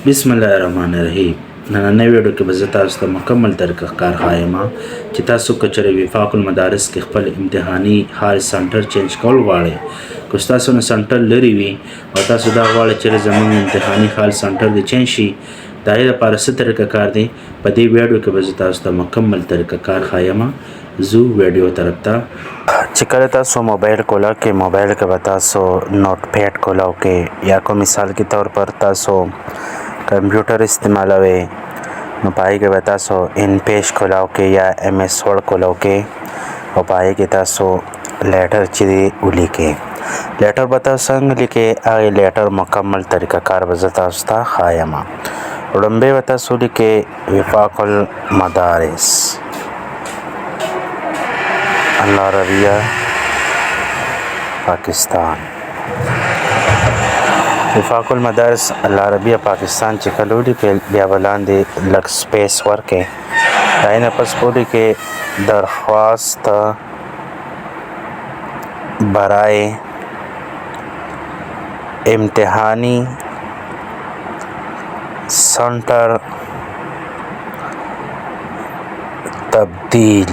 बिस्मिल्लाहिर्रहमानिर्रहीम। नन्ही वीडियो के बज़ तस्ता मुकम्मल तरीक़ा कार ख़ायमा چې تاسو کچره وفاق المدارس کې خپل امتحاني حال سنټر چینج کول غواړئ. که تاسو نه سنټر لري وي او تاسو دا غواړئ چې زموږ امتحاني حال سنټر دې چینج شي، دا یې لپاره څه طریقه کار دی. په دې ویډیو کې به تاسو ته مکمل طریقه کار ښایم. زو ویډیو طرف ته چې کله تاسو موبایل کولا کې موبایل کې به تاسو نوٹ پیډ کولاو کې یا کوم مثال کے طور پر تاسو کمپیوټر استعمالوي نو پای کې به تاسو ان پیج کولاو کې یا ایم ایس ورډ کولاو کې او پای کې تاسو لیټر چې ولیکئ. لیټر به تاسو څنګه لیکئ هغه لیټر مکمل طریقه کار به تاسو ته ښایم. وړاندې به تاسو لیکئ وفاق المدارس العربیہ پاکستان. وفاق المدارس العربیہ پاکستان چې کله ولیکئ بیا به لاندې لږ سپیس ورکئ. د هغې نه پس به ولیکئ درخواست برای امتحانی سنٹر تبدیل.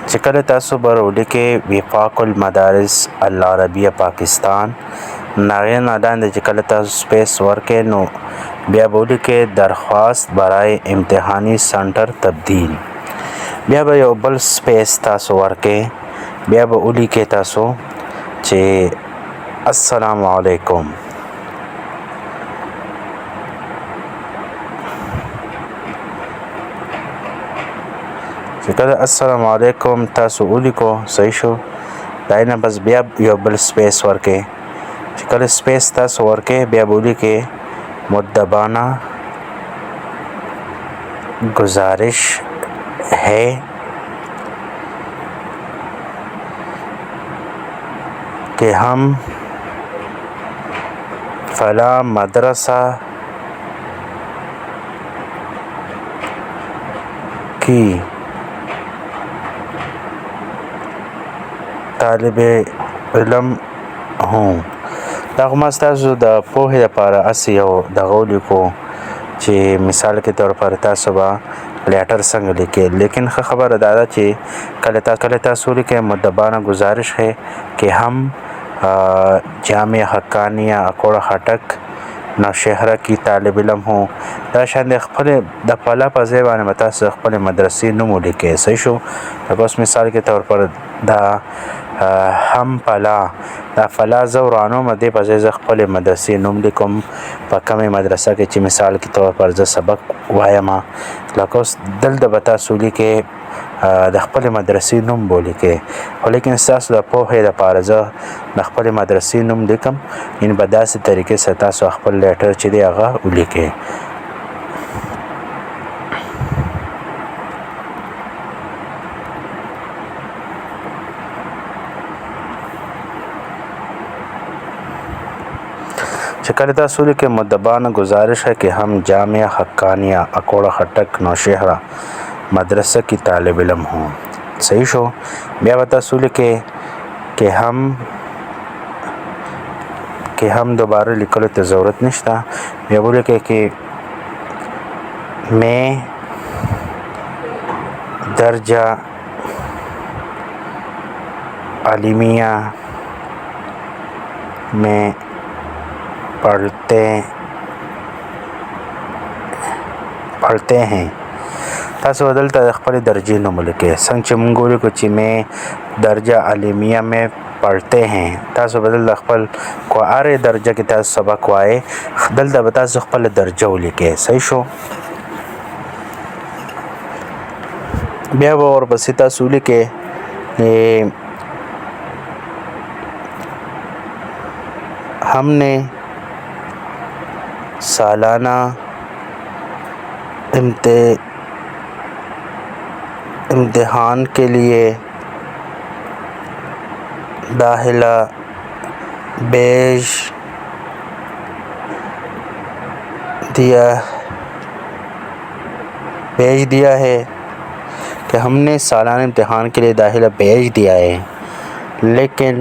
چې کله تاسو به ولیکئ وفاق المدارس العربیہ پاکستان، هغې نه لاندې چې کله تاسو سپیس ورکئ نو بیا به ولیکئ درخواست برای امتحانی سنټر تبدیل. بیا به یو بل سپیس تاسو ورکئ. بیا به ولیکئ تاسو چې السلام علیکم. چې کله السلام علیکم تاسو ولیکو صحیح شو. د هغې نه بس بیا یو بل سپیس ورکئ. چې کله سپیس تاسو ورکئ بیا به ولیکئ مؤدبانہ گزارش ہے کہ ہم فلاں مدرسہ کی طالب علم ہوں. دا خو ما ستاسو د پوهې لپاره هسې یو دغه ولیکو چې مثال کے طور پر تاسو به لیټر څنګه لیکئ. لیکن ښه خبره دا ده چې کله تاسو ولیکئ مؤدبانہ گزارش ہے کہ ہم جامعہ حقانیہ اکوڑ خټک نوشهره کی طالب علم ہوں. دا شان د خپل د فلا په ځای باندې به تاسو خپل مدرسې نوم ولیکئ. صحیح شو. لکه اوس مثال کے طور پر دا هم فلا دا فلا زه ورانوم دې په ځای زه خپلې مدرسې نوم لیکم په کومې مدرسه کې چې مثال کے طور پر زه سبق وایم. لکه اوس دلته به تاسو لیکئ د خپلې مدرسې نوم به ولیکئ. خو لیکن ستاسو د پوهې لپاره زه د خپلې مدرسې نوم لیکم. یعنې په داسې طریقې سره تاسو خپل لیټر چې دی هغه ولیکئ. چې کله تاسو لیکئ مؤدبانہ گزارش ہے کہ ہم جامعہ حقانیہ اکوڑ خټک نوشهره مدرسه کی طالب علم ہوں. صحیح شو. بیا به تاسو لیکئ کہ ہم دوباره لیکلو ته ضرورت نشته. بیا به ولیکئ کہ میں درجہ عالمیہ میں پڑھتے ہیں. تاسو دلته د خپلې درجې نوم ولیکئ. څنګه چې موږ ولیکو چې میں درجہ عالمیہ میں پڑھتے ہیں، تاسو به دلته خپل کو هرې درجه کې تاسو سبق وایئ دلته به تاسو خپله درجه ولیکئ. صحیح شو. بیا به ورپسې تاسو ولیکئ ہم نے سالانہ امتحان کے لیے داخلہ بیچ دیا ہے کہ ہم نے سالانہ امتحان کے لیے داخلہ بھیج دیا ہے، لیکن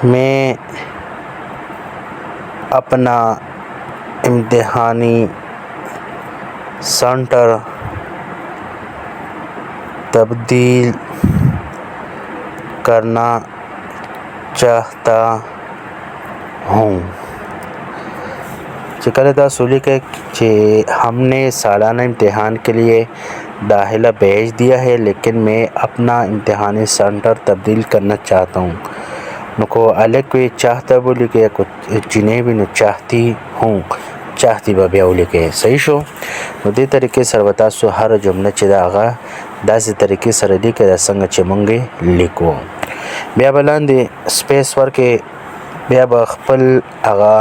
میں अपना इम्तिहानी सेंटर तब्दील करना चाहता हूँ। कल सूली के हमने सालाना इम्तिहान के लिए दाखिला भेज दिया है, लेकिन मैं अपना इम्तिहानी सेंटर तब्दील करना चाहता हूँ। नुको अलग कोई चाहता बोली के कुछ जिन्हें भी न चाहती हूँ चाहती बबिया बोली के सही शो। दे तरीके सर बता सो हर जुमला चिदागा दासी तरीके सर लिखे दा संग चिमंगे लिखो बिया बलांदे स्पेस वर के बिया बखपल आगा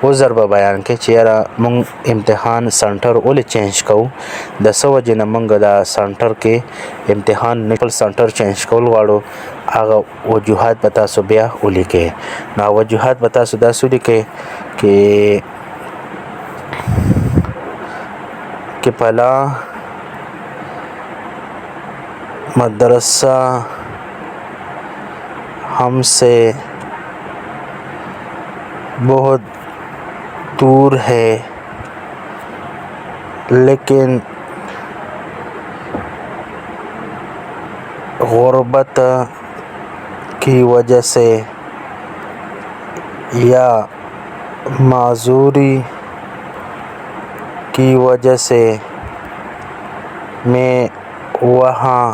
उजर बयान के चेहरा मंग इम्तिहान सेंटर ओले चेंज कऊ दसो वजन मंग दा सेंटर के इम्तिहान निकल सेंटर चेंज कऊ वाड़ो आगा वजूहात बता सो बिया ओली के ना वजूहात बता सो दासु लिखे कि पहला मदरसा हमसे बहुत दूर है, लेकिन गुर्बत की वजह से या माजूरी की वजह से मैं वहाँ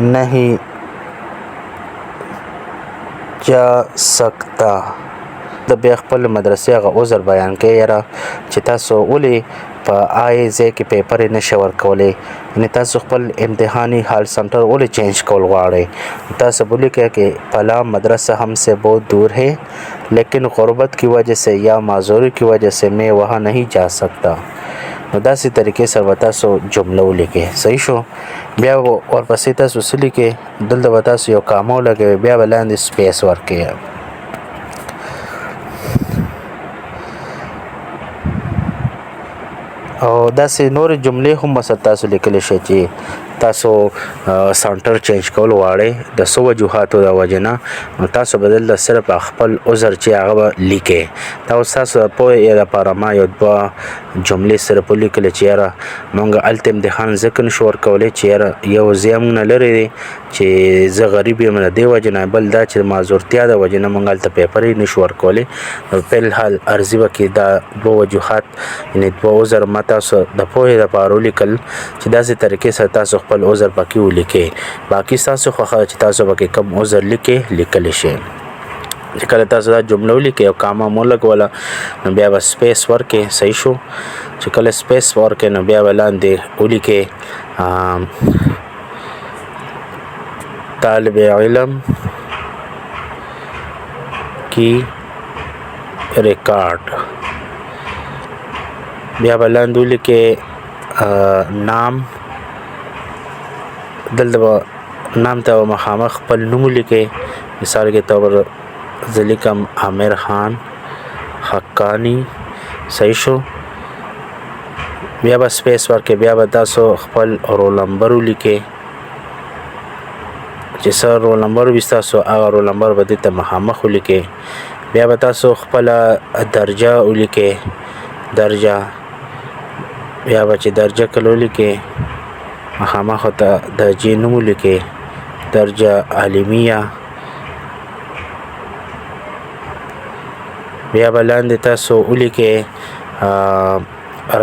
नहीं जा सकता। द खपल मदरसे का उज़र बयान के यारा چې تاسو ولې په آی ځای کې پیپر نه شور کولی یعنی تاسو خپل امتحانی حال سنटर ولې چینج کول غواړئ تاسو بولی کہ فلاں مدرسہ ہم سے بہت دور ہے لیکن غربت کی وجہ سے یا معذوری کی وجہ سے میں وہاں نہیں جا سکتا نو داسې طریقې سره تاسو جمله ولیکئ صحیح شو بیا ورپسې تاسو څه لیکئ دلته به تاسو یو کامه ولګوئ بیا به لاندې سپیس ورکئ او داسې نور جملې هم مثلا تاسو لیکلی شئ چې تاسو سنټر چینج کول غواړئ د څه وجوهاتو د وجې نه نو تاسو به دلته صرف خپل عذر چې هغه به لیکئ دا اوس تاسو د پوهې لپاره ما یو دوه جملې صرف ولیکلې چې یاره موږ هلته امتحان ځکه نشو ورکولی چې یاره یو ځای موږ نه لرې دی چې زه غریب یم د دې وجې نه بل دا چې د معذورتیا د وجې نه موږ هلته پیپر یې نشو ورکولی نو فلحال عرضي به کې دا دوه وجوهات یعنې دوه عذر ما تاسو د پوهې لپاره ولیکل چې داسې طریقې سره تاسو خپل عذر پکې ولیکئ باقي ستاسو خوښه چې تاسو پکې کوم عذر لیکلی شئ چې کله تاسو دا جمله ولیکئ او کامه مو لګوله نو بیا به سپیس ورکئ صحیح شو چې کله سپیس ورکئ نو بیا به لاندې ولیکئ طالب علم کی ریکارڈ بیا به لاندې ولیکئ نام دلته به نام ته مخامخ خپل نوم ولیکئ مثال کے طور پر زه لیکم عامر خان حقانی صحیح شو بیا به سپیس ورکئ بیا به تاسو خپل رول نمبر ولیکئ چې څه رول نمبر وي ستاسو هغه رول نمبر به دې ته مخامخ ولیکئ بیا به تاسو خپله درجه ولیکئ درجه بیا به چې درجه کله ولیکئ مخامخ ته درجې نوم ولیکئ درجه عالمیه بیا به لاندې تاسو ولیکئ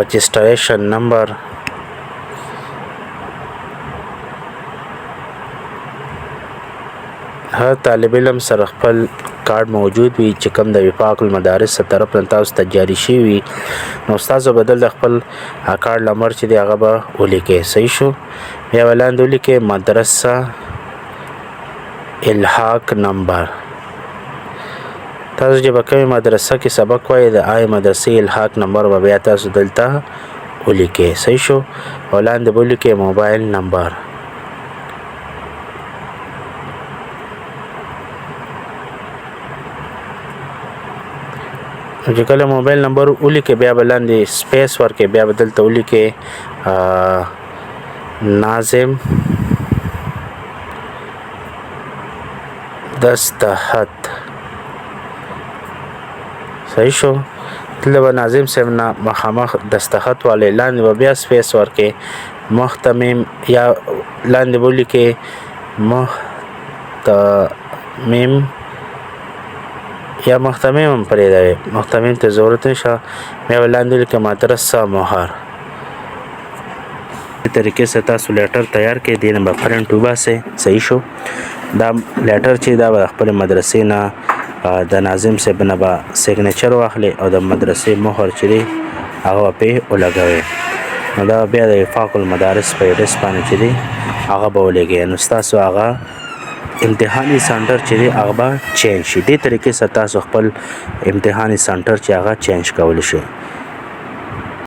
رجسټریشن نمبر هر طالب علم سره خپل کارت موجود وي چې کوم د وفاق المدارس طرف نه تاسو ته جاری شوی وي نو ستاسو بدل د خپل کارت نمبر چې دی هغه به ولیکئ صحیح شو بیا به لاندې ولیکئ مدرسه الحاق نمبر تاسو چې به کومې مدرسه کې سبق وایي د هغې مدرسې الحاق نمبر به بیا تاسو دلته ولیکئ صحیح شو او لاندې به ولیکئ موبایل نمبر چې کله موبایل نمبر ولیکئ بیا به لاندې سپیس ورکئ بیا به دلته ولیکئ ناظم دستخط صحیح شو. دلته به ناظم صاحب نه مخامخ دستخط والے لاندې به بیا سپیس ورکې محتمم یا لاندې به ولیکې محتمم یا محتمم هم پرېږدوئ، محتمم ته ضرورت نشته. بیا به لاندې ولیکې مدرسه مهر. دې طریقې سره تاسو لیټر تیار کړئ، دې نه به پرنټ وباسئ. صحیح شو. دا لیټر چې دا به د خپلې مدرسې نه د ناظم صاحب نه به سیګنیچر واخلئ او د مدرسې مهر چې دی هغه به پرې ولګوئ. نو دا بیا د وفاق المدارس په ایډرس باندې چې دی هغه به ولګئ. نو ستاسو هغه امتحاني سنټر چې دی هغه به چینج شي. دې طریقې سره تاسو خپل امتحاني سنټر چې هغه چینج کولی شئ.